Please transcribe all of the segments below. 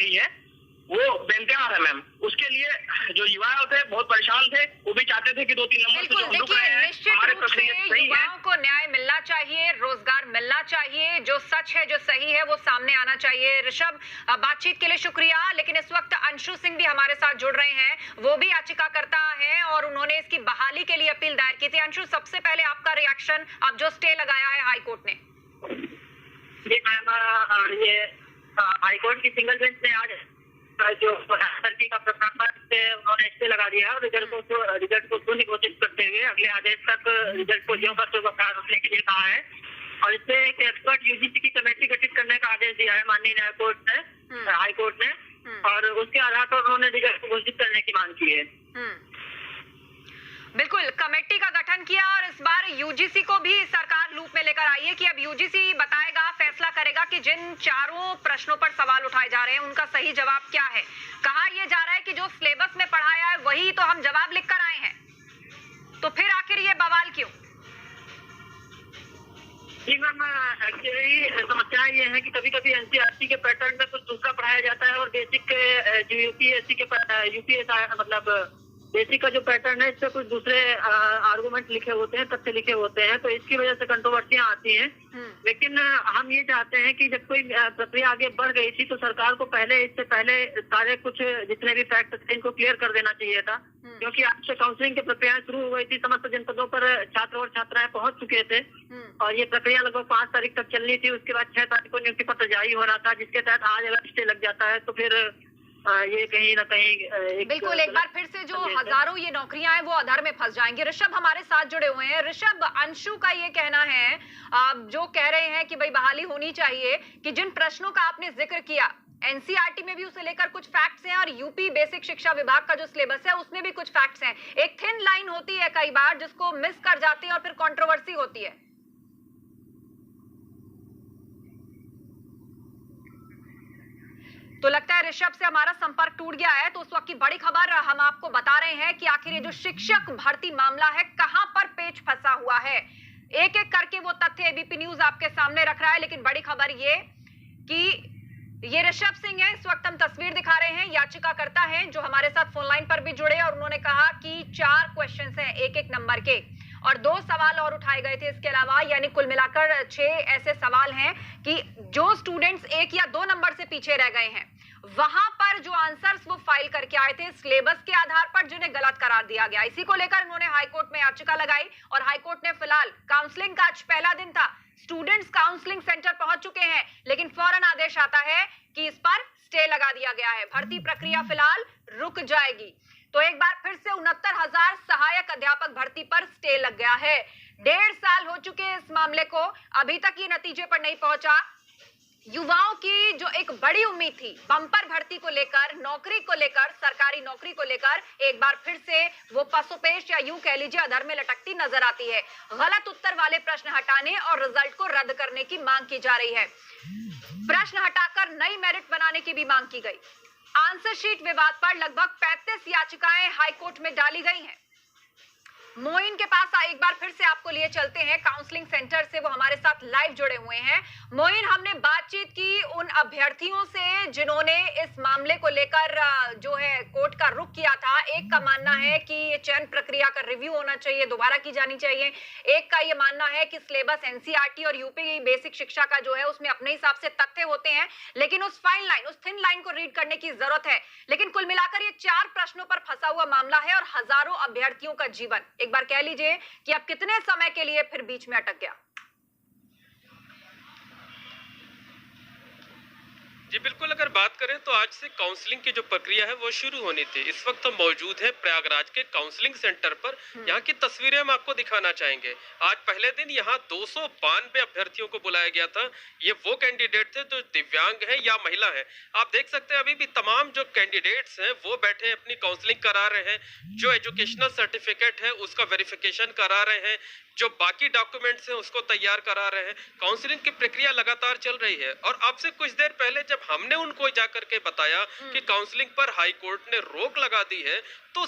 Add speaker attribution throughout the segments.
Speaker 1: रही है वो बेइंतहा है मैम। उसके लिए जो युवा थे बहुत परेशान थे, वो भी चाहते थे कि 2-3 नंबर से जो हम रुक रहे हैं हमारे प्रक्रिया सही है।
Speaker 2: युवाओं को न्याय मिलना चाहिए, रोजगार मिलना चाहिए, जो सच है जो सही है वो सामने आना चाहिए। ऋषभ, बातचीत के लिए शुक्रिया। लेकिन इस वक्त अंशु सिंह भी हमारे साथ जुड़ रहे हैं, वो भी याचिकाकर्ता है और उन्होंने इसकी बहाली के लिए अपील दायर की थी। अंशु, सबसे पहले आपका रिएक्शन, अब जो स्टे लगाया है हाईकोर्ट ने।
Speaker 3: जी मैम, ये हाईकोर्ट की सिंगल बेंच ने आज जो लड़की का प्रकरण से उन्होंने स्टे लगा दिया है और रिजल्ट को शून्य घोषित करते हुए अगले आदेश तक रिजल्ट को ज्यों का त्यों बरकरार रखने के लिए कहा है। और इससे एक एक्सपर्ट यूजीसी की कमेटी गठित करने का आदेश दिया है माननीय न्यायकोर्ट ने, हाईकोर्ट ने, और उसके आधार पर उन्होंने रिजल्ट को घोषित करने की मांग की है।
Speaker 2: बिल्कुल, कमेटी का गठन किया और इस बार यूजीसी को भी सरकार लूप में लेकर आई है कि अब यूजीसी बताएगा, फैसला करेगा कि जिन चारों प्रश्नों पर सवाल उठाए जा रहे हैं उनका सही जवाब क्या है। कहा यह जा रहा है कि जो सिलेबस में पढ़ाया है वही तो हम जवाब लिखकर आए हैं, तो फिर आखिर ये बवाल क्यों?
Speaker 3: जी मैम, एक्चुअली समस्या ये है कि कभी कभी एनसीईआरटी के पैटर्न में कुछ दूसरा पढ़ाया जाता है और बेसिक जो यूपीएससी के मतलब बेसिक का जो पैटर्न है इस पे कुछ दूसरे आर्गुमेंट लिखे होते हैं, तथ्य लिखे होते हैं, तो इसकी वजह से कंट्रोवर्सियां आती हैं। लेकिन हम ये चाहते हैं कि जब कोई प्रक्रिया आगे बढ़ गई थी तो सरकार को इससे पहले सारे कुछ जितने भी फैक्ट थे इनको क्लियर कर देना चाहिए था, क्योंकि आज से काउंसलिंग की प्रक्रिया शुरू हो गई थी। समस्त जनपदों पर छात्र और छात्राएं पहुंच चुके थे और ये प्रक्रिया लगभग 5 तारीख तक चलनी थी। उसके बाद 6 तारीख को नियुक्ति पत्र जारी होना था, जिसके तहत आज अगर स्टे लग जाता है तो फिर ये कहीं ना कहीं
Speaker 2: बिल्कुल एक बार फिर से जो हजारों ये नौकरियां हैं वो अधर में फंस जाएंगी। ऋषभ हमारे साथ जुड़े हुए हैं। ऋषभ, अंशु का ये कहना है, जो कह रहे हैं कि भाई बहाली होनी चाहिए, कि जिन प्रश्नों का आपने जिक्र किया एनसीईआरटी में भी उसे लेकर कुछ फैक्ट्स हैं और यूपी बेसिक शिक्षा विभाग का जो सिलेबस है उसमें भी कुछ फैक्ट्स हैं। एक थिन लाइन होती है कई बार जिसको मिस कर जाते हैं और फिर कंट्रोवर्सी होती है। तो लगता है ऋषभ से हमारा संपर्क टूट गया है। तो उस वक्त की बड़ी खबर हम आपको बता रहे हैं कि आखिर ये जो शिक्षक भर्ती मामला है कहां पर पेच फंसा हुआ है। एक एक करके वो तथ्य एबीपी न्यूज आपके सामने रख रहा है। लेकिन बड़ी खबर ये कि ये ऋषभ सिंह है, इस वक्त हम तस्वीर दिखा रहे हैं, याचिकाकर्ता हैं जो हमारे साथ फोन लाइन पर भी जुड़े और उन्होंने कहा कि 4 क्वेश्चंस हैं एक नंबर के और 2 सवाल और उठाए गए थे इसके अलावा, यानी कुल मिलाकर 6 ऐसे सवाल हैं कि जो स्टूडेंट्स 1 या 2 नंबर से पीछे रह गए हैं वहां पर जो आंसर्स वो फाइल करके आए थे सिलेबस के आधार पर जिन्हें गलत करार दिया गया। इसी को लेकर उन्होंने हाईकोर्ट में याचिका लगाई और हाईकोर्ट ने फिलहाल काउंसलिंग का आज पहला दिन था, स्टूडेंट्स काउंसलिंग सेंटर पहुंच चुके हैं, लेकिन फौरन आदेश आता है कि इस पर स्टे लगा दिया गया है, भर्ती प्रक्रिया फिलहाल रुक जाएगी। तो एक बार फिर से 69,000 सहायक अध्यापक भर्ती पर स्टे लग गया है। 1.5 साल हो चुके हैं इस मामले को, अभी तक ये नतीजे पर नहीं पहुंचा। युवाओं की जो एक बड़ी उम्मीद थी बम्पर भर्ती को लेकर, नौकरी को लेकर, सरकारी नौकरी को लेकर, एक बार फिर से वो पसोपेश या यूं कह लीजिए अधर में लटकती नजर आती है। गलत उत्तर वाले प्रश्न हटाने और रिजल्ट को रद्द करने की मांग की जा रही है। प्रश्न हटाकर नई मेरिट बनाने की भी मांग की गई। आंसर शीट विवाद पर लगभग 35 याचिकाएं हाईकोर्ट में डाली गई हैं। मोइन के पास एक बार फिर से आपको लिए चलते हैं, काउंसलिंग सेंटर से वो हमारे साथ लाइव जुड़े हुए हैं। मोइन, हमने बातचीत की उन अभ्यर्थियों से जिन्होंने इस मामले को लेकर जो है कोर्ट का रुख किया था। एक का मानना है कि ये चयन प्रक्रिया का रिव्यू होना चाहिए, दोबारा की जानी चाहिए। एक का ये मानना है कि सिलेबस एनसीईआरटी और यूपी बेसिक शिक्षा का जो है उसमें अपने हिसाब से तथ्य होते हैं, लेकिन उस फाइन लाइन, उस थिन लाइन को रीड करने की जरूरत है। लेकिन कुल मिलाकर ये 4 प्रश्नों पर फंसा हुआ मामला है और हजारों अभ्यर्थियों का जीवन एक बार कह लीजिए कि अब कितने समय के लिए फिर बीच में अटक गया।
Speaker 4: जी बिल्कुल, अगर बात करें तो आज से काउंसलिंग की जो प्रक्रिया है वो शुरू होनी थी। इस वक्त हम मौजूद हैं प्रयागराज के काउंसलिंग सेंटर पर। यहाँ की तस्वीरें हम आपको दिखाना चाहेंगे। आज पहले दिन यहाँ 292 अभ्यर्थियों को बुलाया गया था। ये वो कैंडिडेट थे जो दिव्यांग हैं या महिला हैं। आप देख सकते हैं अभी भी तमाम जो कैंडिडेट्स हैं वो बैठे हैं, अपनी काउंसलिंग करा रहे हैं, जो एजुकेशनल सर्टिफिकेट है उसका वेरिफिकेशन करा रहे हैं, जो बाकी डॉक्यूमेंट्स हैं उसको तैयार करा रहे हैं। काउंसलिंग की प्रक्रिया लगातार चल रही है और अब से कुछ देर पहले जब हमने उनको जाकर के बताया कि काउंसलिंग पर हाई कोर्ट ने रोक लगा दी है, तो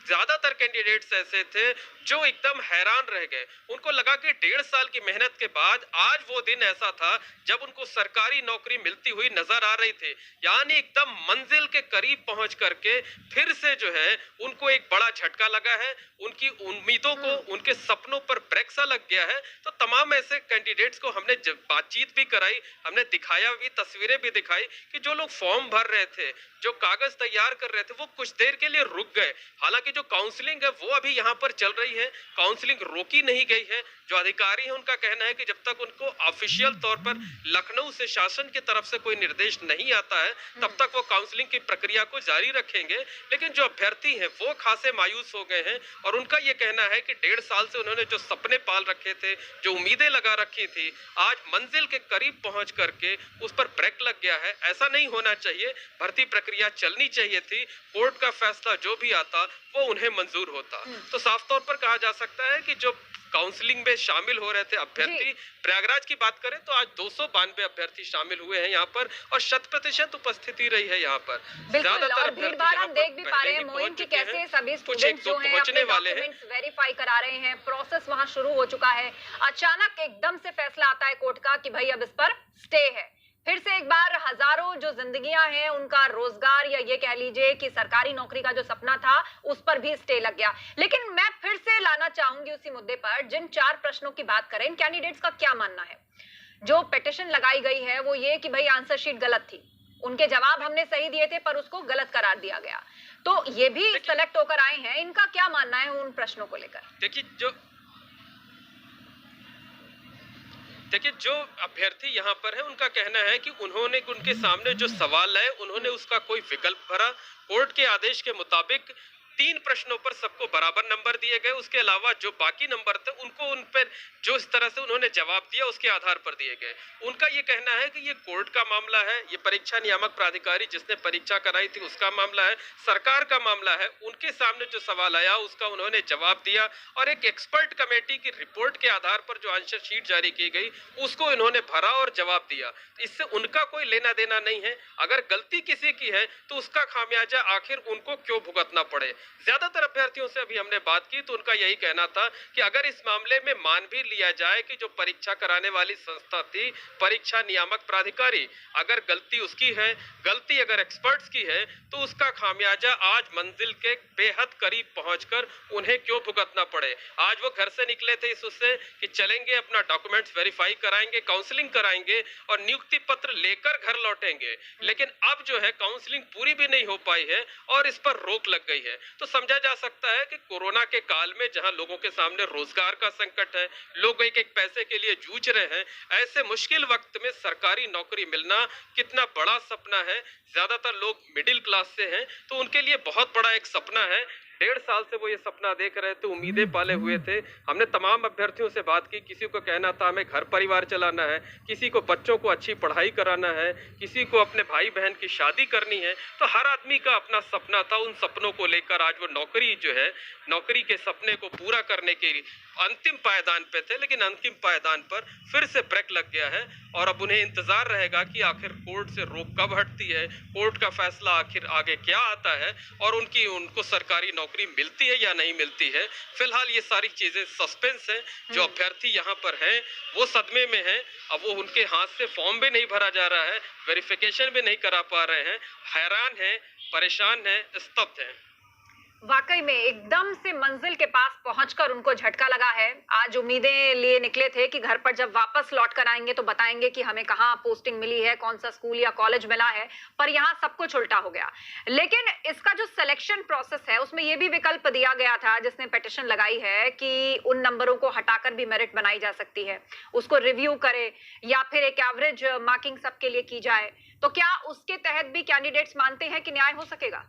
Speaker 4: ज्यादातर कैंडिडेट्स ऐसे थे जो एकदम हैरान रह गए। उनको लगा कि 1.5 साल की मेहनत के बाद आज वो दिन ऐसा था जब उनको सरकारी नौकरी मिलती हुई नजर आ रही थी, यानी एकदम मंजिल के करीब पहुंच करके फिर से जो है उनको एक बड़ा झटका लगा है, उनकी उम्मीदों को, उनके सपनों पर ब्रेक सा लग गया है। तो तमाम ऐसे कैंडिडेट्स को हमने बातचीत भी कराई, हमने दिखाया भी, तस्वीरें भी दिखाई कि जो लोग फॉर्म भर रहे थे, जो कागज तैयार कर रहे थे, वो कुछ देर के लिए रुक गए। हालांकि जो काउंसलिंग है वो अभी यहाँ पर चल रही है, काउंसलिंग रोकी नहीं गई है। जो अधिकारी है उनका कहना है कि जब तक उनको ऑफिशियल तौर पर लखनऊ से शासन की तरफ से कोई निर्देश नहीं आता है तब तक वो काउंसलिंग की प्रक्रिया को जारी रखेंगे। लेकिन जो अभ्यर्थी हैं वो खासे मायूस हो गए हैं और उनका ये कहना है कि 1.5 साल से उन्होंने जो सपने पाल रखे थे, जो उम्मीदें लगा रखी थी, आज मंजिल के करीब पहुंच करके उस पर ब्रेक लग गया है। ऐसा नहीं होना चाहिए, भर्ती प्रक्रिया चलनी चाहिए थी, कोर्ट का फैसला जो भी आता वो उन्हें मंजूर होता। तो साफ तौर पर कहा जा सकता है कि जो काउंसलिंग में शामिल हो रहे थे अभ्यर्थी, प्रयागराज की बात करें तो आज 292 अभ्यर्थी शामिल हुए हैं यहाँ पर और 100% उपस्थिति रही है यहाँ पर।
Speaker 2: और भीड़-भाड़ हम देख भी पा रहे हैं मोइन की कैसे सभी स्टूडेंट्स जो हैं अपने डॉक्यूमेंट्स वेरीफाई करा रहे हैं, प्रोसेस वहां शुरू हो चुका है। अचानक एकदम से फैसला आता है कोर्ट का कि भाई अब इस पर स्टे है। फिर से एक बार हजारों जो जिंदगियां हैं, उनका रोजगार या ये कह लीजिए कि सरकारी नौकरी का जो सपना था उस पर भी स्टे लग गया। लेकिन मैं फिर से लाना चाहूंगी उसी मुद्दे पर, जिन 4 प्रश्नों की बात करें, कैंडिडेट्स का क्या मानना है? जो पिटीशन लगाई गई है वो ये कि भाई आंसर शीट गलत थी, उनके जवाब हमने सही दिए थे पर उसको गलत करार दिया गया, तो ये भी सेलेक्ट होकर आए हैं। इनका क्या मानना है उन प्रश्नों को लेकर?
Speaker 4: देखिए जो अभ्यर्थी यहाँ पर है उनका कहना है कि उनके सामने जो सवाल है उन्होंने उसका कोई विकल्प भरा। कोर्ट के आदेश के मुताबिक 3 प्रश्नों पर सबको बराबर नंबर दिए गए, उसके अलावा जो बाकी नंबर थे उनको उन पर जो इस तरह से उन्होंने जवाब दिया उसके आधार पर दिए गए। उनका ये कहना है कि ये कोर्ट का मामला है, ये परीक्षा नियामक प्राधिकारी जिसने परीक्षा कराई थी उसका मामला है, सरकार का मामला है। उनके सामने जो सवाल आया उसका उन्होंने जवाब दिया और एक एक्सपर्ट कमेटी की रिपोर्ट के आधार पर जो आंसर शीट जारी की गई उसको इन्होंने भरा और जवाब दिया। इससे उनका कोई लेना देना नहीं है। अगर गलती किसी की है तो उसका खामियाजा आखिर उनको क्यों भुगतना पड़े। ज्यादातर अभ्यर्थियों से अभी हमने बात की तो उनका यही कहना था कि अगर इस मामले में मान भी लिया जाए कि जो परीक्षा कराने वाली संस्था थी, परीक्षा नियामक प्राधिकारी, अगर गलती उसकी है, गलती अगर एक्सपर्ट्स की है, तो उसका खामियाजा आज मंजिल के बेहद करीब पहुंचकर उन्हें क्यों भुगतना पड़े। आज वो घर से निकले थे इस उससे कि चलेंगे, अपना डॉक्यूमेंट्स वेरीफाई कराएंगे, काउंसलिंग कराएंगे और नियुक्ति पत्र लेकर घर लौटेंगे। लेकिन अब जो है काउंसलिंग पूरी भी नहीं हो पाई है और इस पर रोक लग गई है। तो समझा जा सकता है कि कोरोना के काल में जहां लोगों के सामने रोजगार का संकट है, लोग एक एक पैसे के लिए जूझ रहे हैं, ऐसे मुश्किल वक्त में सरकारी नौकरी मिलना कितना बड़ा सपना है। ज्यादातर लोग मिडिल क्लास से हैं तो उनके लिए बहुत बड़ा एक सपना है। 1.5 साल से वो ये सपना देख रहे थे, उम्मीदें पाले हुए थे। हमने तमाम अभ्यर्थियों से बात की, किसी को कहना था हमें घर परिवार चलाना है, किसी को बच्चों को अच्छी पढ़ाई कराना है, किसी को अपने भाई बहन की शादी करनी है। तो हर आदमी का अपना सपना था। उन सपनों को लेकर आज वो नौकरी जो है, नौकरी के सपने को पूरा करने के लिए अंतिम पायदान पे थे, लेकिन अंतिम पायदान पर फिर से ब्रेक लग गया है और अब उन्हें इंतजार रहेगा कि आखिर कोर्ट से रोक कब हटती है, कोर्ट का फैसला आखिर आगे क्या आता है और उनको सरकारी नौकरी मिलती है या नहीं मिलती है। फिलहाल ये सारी चीजें सस्पेंस हैं। जो अभ्यर्थी यहाँ पर हैं वो सदमे में हैं। अब वो उनके हाथ से फॉर्म भी नहीं भरा जा रहा है, वेरिफिकेशन भी नहीं करा पा रहे हैं, हैरान हैं, परेशान हैं, स्तब्ध हैं।
Speaker 2: वाकई में एकदम से मंजिल के पास पहुंचकर उनको झटका लगा है। आज उम्मीदें लिए निकले थे कि घर पर जब वापस लौट कर आएंगे तो बताएंगे कि हमें कहाँ पोस्टिंग मिली है, कौन सा स्कूल या कॉलेज मिला है, पर यहाँ सब कुछ उल्टा हो गया। लेकिन इसका जो सिलेक्शन प्रोसेस है उसमें यह भी विकल्प दिया गया था, जिसने पिटीशन लगाई है कि उन नंबरों को हटाकर भी मेरिट बनाई जा सकती है, उसको रिव्यू करे या फिर एक एवरेज मार्किंग सबके लिए की जाए। तो क्या उसके तहत भी कैंडिडेट्स मानते हैं कि न्याय हो सकेगा?